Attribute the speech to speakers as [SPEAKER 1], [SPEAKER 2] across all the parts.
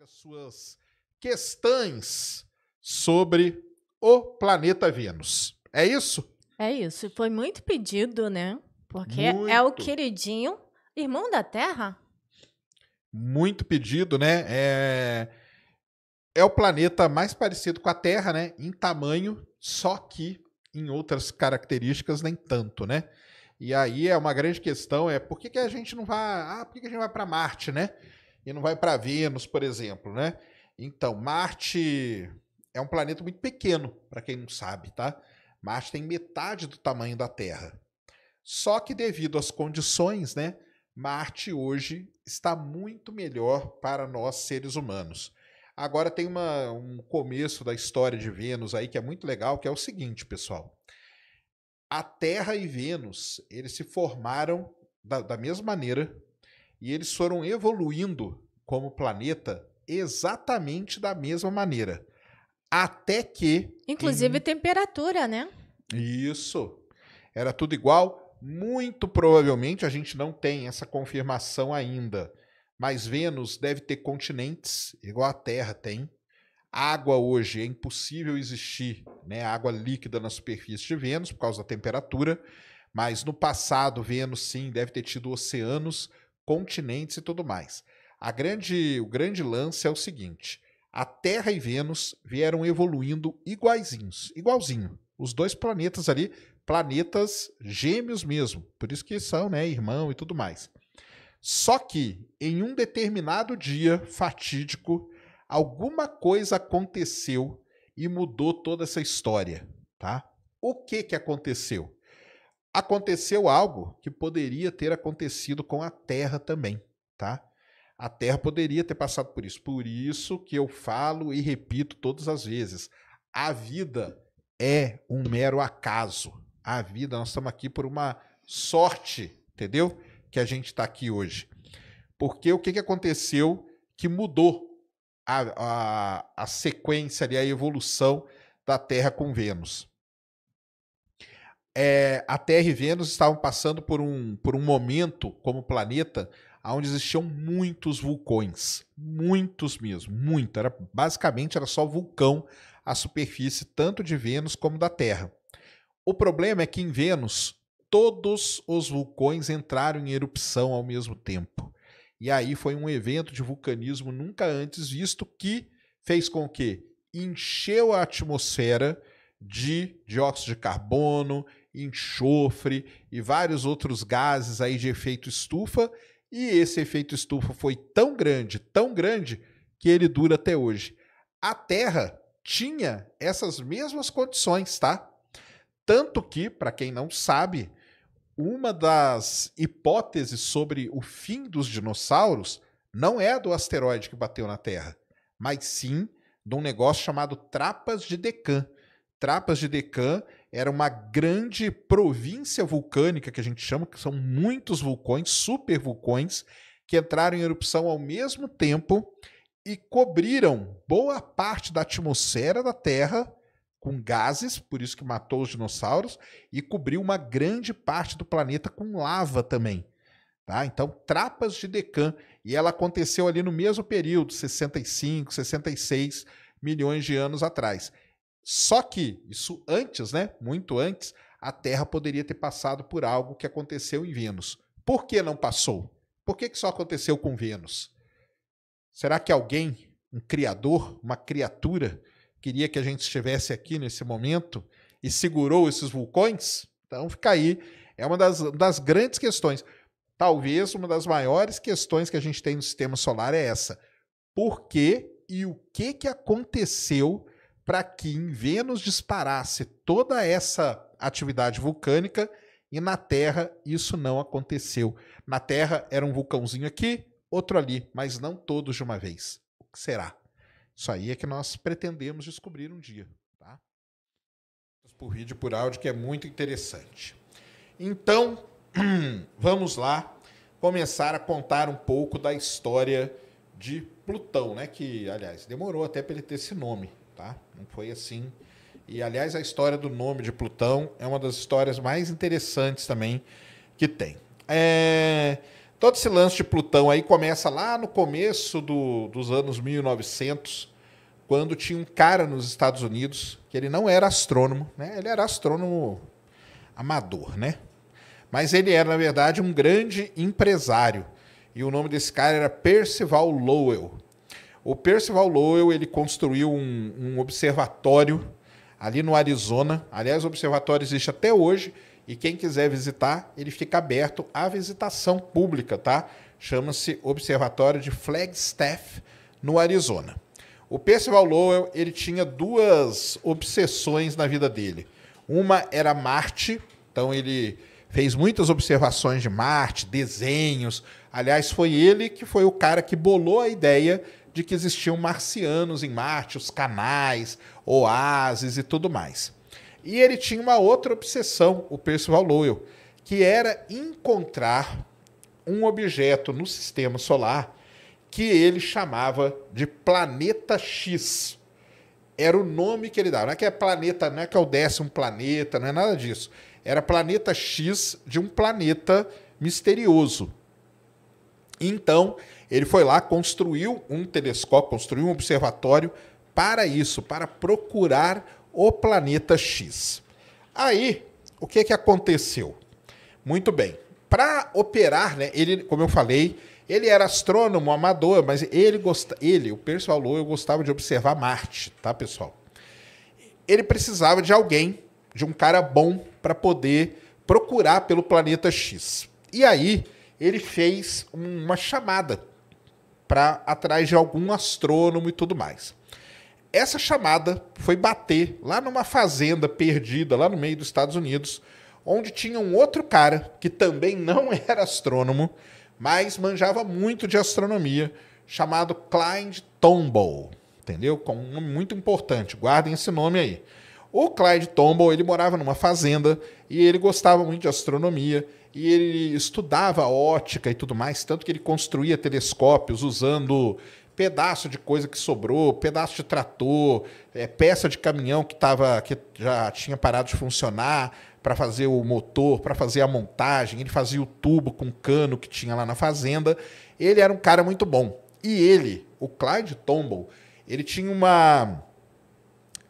[SPEAKER 1] traga suas questões sobre o planeta Vênus. É isso?
[SPEAKER 2] É isso. E foi muito pedido, né? Porque é o
[SPEAKER 1] Muito.
[SPEAKER 2] queridinho irmão da Terra.
[SPEAKER 1] Muito pedido, né? É o planeta mais parecido com a Terra, né? Em tamanho, só que em outras características nem tanto, né? E aí é uma grande questão, por que a gente não vai... por que a gente vai para Marte, né? E não vai para Vênus, por exemplo, né? Então, Marte é um planeta muito pequeno, para quem não sabe, tá? Marte tem metade do tamanho da Terra. Só que devido às condições, né? Marte hoje está muito melhor para nós seres humanos. Agora tem um começo da história de Vênus aí que é muito legal, que é o seguinte, pessoal. A Terra e Vênus, eles se formaram da mesma maneira e eles foram evoluindo como planeta exatamente da mesma maneira. Até que...
[SPEAKER 2] Inclusive temperatura, né?
[SPEAKER 1] Isso. Era tudo igual. Muito provavelmente a gente não tem essa confirmação ainda. Mas Vênus deve ter continentes, igual a Terra tem. Água hoje é impossível existir, né? Água líquida na superfície de Vênus por causa da temperatura. Mas no passado, Vênus sim deve ter tido oceanos, continentes e tudo mais. O grande lance é o seguinte: a Terra e Vênus vieram evoluindo igualzinho. Os dois planetas ali, planetas gêmeos mesmo, por isso que são, né, irmão e tudo mais. Só que em um determinado dia fatídico, alguma coisa aconteceu e mudou toda essa história, tá? O que aconteceu? Aconteceu algo que poderia ter acontecido com a Terra também, tá? A Terra poderia ter passado por isso. Por isso que eu falo e repito todas as vezes. A vida é um mero acaso. A vida, nós estamos aqui por uma sorte, entendeu? Que a gente está aqui hoje. Porque o que aconteceu que mudou a sequência ali, a evolução da Terra com Vênus? A Terra e Vênus estavam passando por um momento como planeta onde existiam muitos vulcões. Muitos mesmo, muito. Basicamente era só vulcão a superfície, tanto de Vênus como da Terra. O problema é que em Vênus, todos os vulcões entraram em erupção ao mesmo tempo. E aí foi um evento de vulcanismo nunca antes visto que fez com que encheu a atmosfera de dióxido de carbono, enxofre e vários outros gases aí de efeito estufa, e esse efeito estufa foi tão grande, que ele dura até hoje. A Terra tinha essas mesmas condições, tá? Tanto que, para quem não sabe, uma das hipóteses sobre o fim dos dinossauros não é a do asteroide que bateu na Terra, mas sim de um negócio chamado Trapas de Deccan. Trapas de Deccan era uma grande província vulcânica que a gente chama, que são muitos vulcões, supervulcões, que entraram em erupção ao mesmo tempo e cobriram boa parte da atmosfera da Terra com gases, por isso que matou os dinossauros, e cobriu uma grande parte do planeta com lava também. Tá? Então, Trapas de Deccan, e ela aconteceu ali no mesmo período, 65, 66 milhões de anos atrás. Só que, isso antes, né? Muito antes, a Terra poderia ter passado por algo que aconteceu em Vênus. Por que não passou? Por que só aconteceu com Vênus? Será que alguém, um criador, uma criatura, queria que a gente estivesse aqui nesse momento e segurou esses vulcões? Então fica aí, é uma das grandes questões. Talvez uma das maiores questões que a gente tem no sistema solar é essa. Por que e o que aconteceu para que em Vênus disparasse toda essa atividade vulcânica e na Terra isso não aconteceu? Na Terra era um vulcãozinho aqui, outro ali, mas não todos de uma vez. O que será? Isso aí é que nós pretendemos descobrir um dia, tá? Por vídeo e por áudio, que é muito interessante. Então, vamos lá começar a contar um pouco da história de Plutão, né? Que, aliás, demorou até para ele ter esse nome, tá? Não foi assim. E, aliás, a história do nome de Plutão é uma das histórias mais interessantes também que tem. Todo esse lance de Plutão aí começa lá no começo dos anos 1900, quando tinha um cara nos Estados Unidos, que ele não era astrônomo, né? Ele era astrônomo amador, né? Mas ele era, na verdade, um grande empresário. E o nome desse cara era Percival Lowell. O Percival Lowell, ele construiu um observatório ali no Arizona. Aliás, o observatório existe até hoje. E quem quiser visitar, ele fica aberto à visitação pública, tá? Chama-se Observatório de Flagstaff, no Arizona. O Percival Lowell, ele tinha duas obsessões na vida dele. Uma era Marte, então ele fez muitas observações de Marte, desenhos. Aliás, foi ele que foi o cara que bolou a ideia de que existiam marcianos em Marte, os canais, oásis e tudo mais. E ele tinha uma outra obsessão, o Percival Lowell, que era encontrar um objeto no sistema solar que ele chamava de Planeta X. Era o nome que ele dava. Não é que é planeta, não é que é o 10º planeta, não é nada disso. Era Planeta X de um planeta misterioso. Então, ele foi lá, construiu um telescópio, construiu um observatório para isso, para procurar o Planeta X. Aí, o que aconteceu? Muito bem. Para operar, né, ele, como eu falei, ele era astrônomo amador, mas o Percival Lowell, gostava de observar Marte, tá, pessoal? Ele precisava de alguém, de um cara bom, para poder procurar pelo Planeta X. E aí, ele fez uma chamada para atrás de algum astrônomo e tudo mais. Essa chamada foi bater lá numa fazenda perdida, lá no meio dos Estados Unidos, onde tinha um outro cara, que também não era astrônomo, mas manjava muito de astronomia, chamado Clyde Tombaugh, entendeu? Com um nome muito importante, guardem esse nome aí. O Clyde Tombaugh, ele morava numa fazenda e ele gostava muito de astronomia e ele estudava ótica e tudo mais, tanto que ele construía telescópios usando pedaço de coisa que sobrou, pedaço de trator, peça de caminhão que já tinha parado de funcionar para fazer o motor, para fazer a montagem. Ele fazia o tubo com cano que tinha lá na fazenda. Ele era um cara muito bom. E ele, o Clyde Tombaugh, ele tinha uma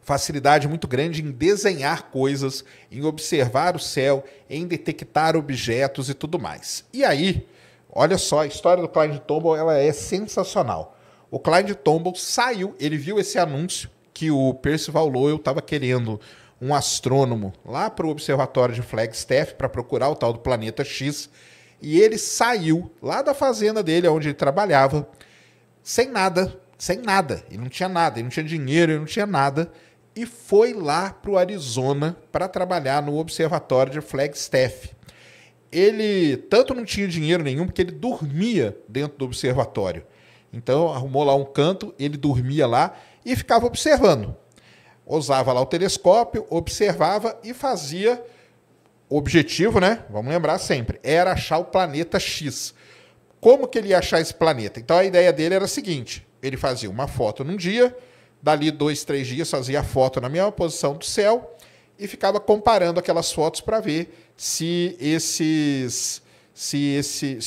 [SPEAKER 1] facilidade muito grande em desenhar coisas, em observar o céu, em detectar objetos e tudo mais. E aí, olha só, a história do Clyde Tombaugh, ela é sensacional. O Clyde Tombaugh saiu, ele viu esse anúncio que o Percival Lowell estava querendo um astrônomo lá para o observatório de Flagstaff para procurar o tal do Planeta X, e ele saiu lá da fazenda dele, onde ele trabalhava, sem nada, ele não tinha nada, ele não tinha dinheiro, ele não tinha nada, e foi lá para o Arizona para trabalhar no observatório de Flagstaff. Ele tanto não tinha dinheiro nenhum, porque ele dormia dentro do observatório. Então, arrumou lá um canto, ele dormia lá e ficava observando. Usava lá o telescópio, observava e fazia... O objetivo, né? Vamos lembrar sempre, era achar o Planeta X. Como que ele ia achar esse planeta? Então, a ideia dele era a seguinte, ele fazia uma foto num dia, dali 2, 3 dias fazia a foto na mesma posição do céu e ficava comparando aquelas fotos para ver se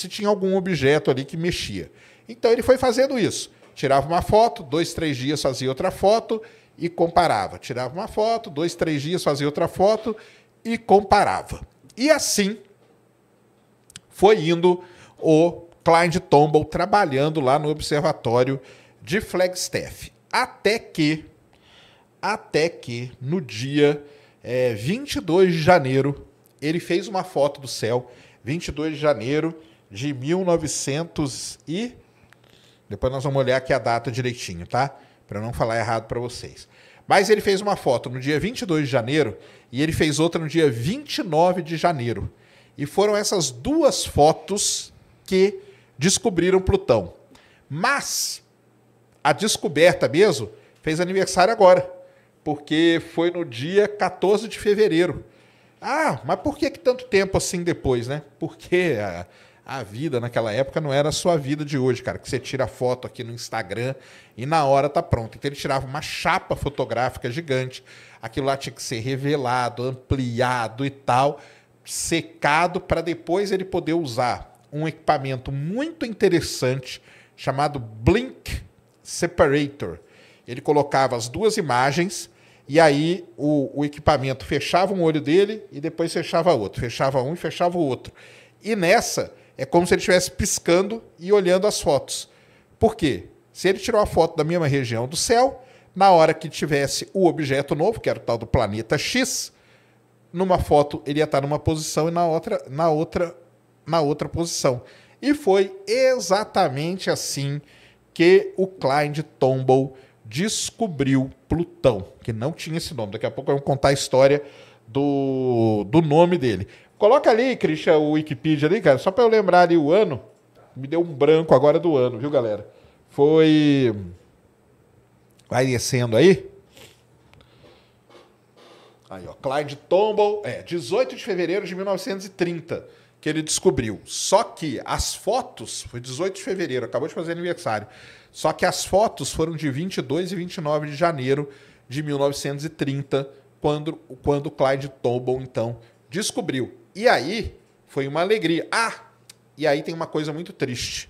[SPEAKER 1] tinha algum objeto ali que mexia. Então ele foi fazendo isso. Tirava uma foto, 2, 3 dias fazia outra foto e comparava. Tirava uma foto, 2, 3 dias fazia outra foto e comparava. E assim foi indo o Clyde Tombaugh trabalhando lá no observatório de Flagstaff. Até que no dia 22 de janeiro, ele fez uma foto do céu, 22 de janeiro de 1900 e... Depois nós vamos olhar aqui a data direitinho, tá? Para não falar errado para vocês. Mas ele fez uma foto no dia 22 de janeiro e ele fez outra no dia 29 de janeiro. E foram essas duas fotos que descobriram Plutão. Mas a descoberta mesmo fez aniversário agora, porque foi no dia 14 de fevereiro. Ah, mas por que tanto tempo assim depois, né? Porque a vida naquela época não era a sua vida de hoje, cara, que você tira foto aqui no Instagram e na hora tá pronto. Então ele tirava uma chapa fotográfica gigante, aquilo lá tinha que ser revelado, ampliado e tal, secado, para depois ele poder usar um equipamento muito interessante chamado Blink Separator. Ele colocava as duas imagens e aí o equipamento fechava um olho dele e depois fechava outro. Fechava um e fechava o outro. E nessa é como se ele estivesse piscando e olhando as fotos. Por quê? Se ele tirou a foto da mesma região do céu, na hora que tivesse o objeto novo, que era o tal do planeta X, numa foto ele ia estar numa posição e na outra posição. E foi exatamente assim que o Clyde Tombaugh descobriu Plutão, que não tinha esse nome. Daqui a pouco eu vou contar a história do nome dele. Coloca ali, Christian, o Wikipedia ali, cara, só para eu lembrar ali o ano. Me deu um branco agora do ano, viu, galera? Foi... Vai descendo aí. Aí, ó, Clyde Tombaugh, 18 de fevereiro de 1930 que ele descobriu. Só que as fotos, foi 18 de fevereiro, acabou de fazer aniversário. Só que as fotos foram de 22 e 29 de janeiro de 1930, quando Clyde Tombaugh, então, descobriu. E aí, foi uma alegria. E aí tem uma coisa muito triste.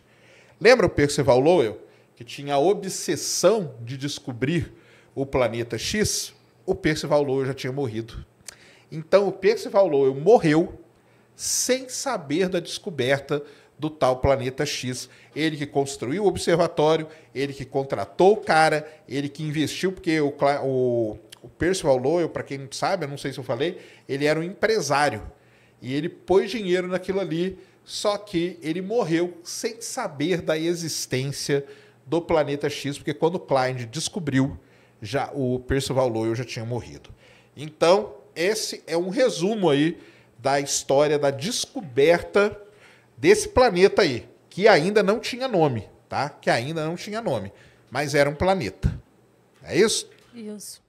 [SPEAKER 1] Lembra o Percival Lowell, que tinha a obsessão de descobrir o planeta X? O Percival Lowell já tinha morrido. Então, o Percival Lowell morreu sem saber da descoberta do tal planeta X. Ele que construiu o observatório, ele que contratou o cara, ele que investiu, porque o Percival Lowell, para quem não sabe, eu não sei se eu falei, ele era um empresário. E ele pôs dinheiro naquilo ali, só que ele morreu sem saber da existência do planeta X, porque quando o Clyde descobriu, já o Percival Lowell já tinha morrido. Então, esse é um resumo aí da história da descoberta desse planeta aí, que ainda não tinha nome, tá? Que ainda não tinha nome, mas era um planeta. É isso?
[SPEAKER 2] Isso.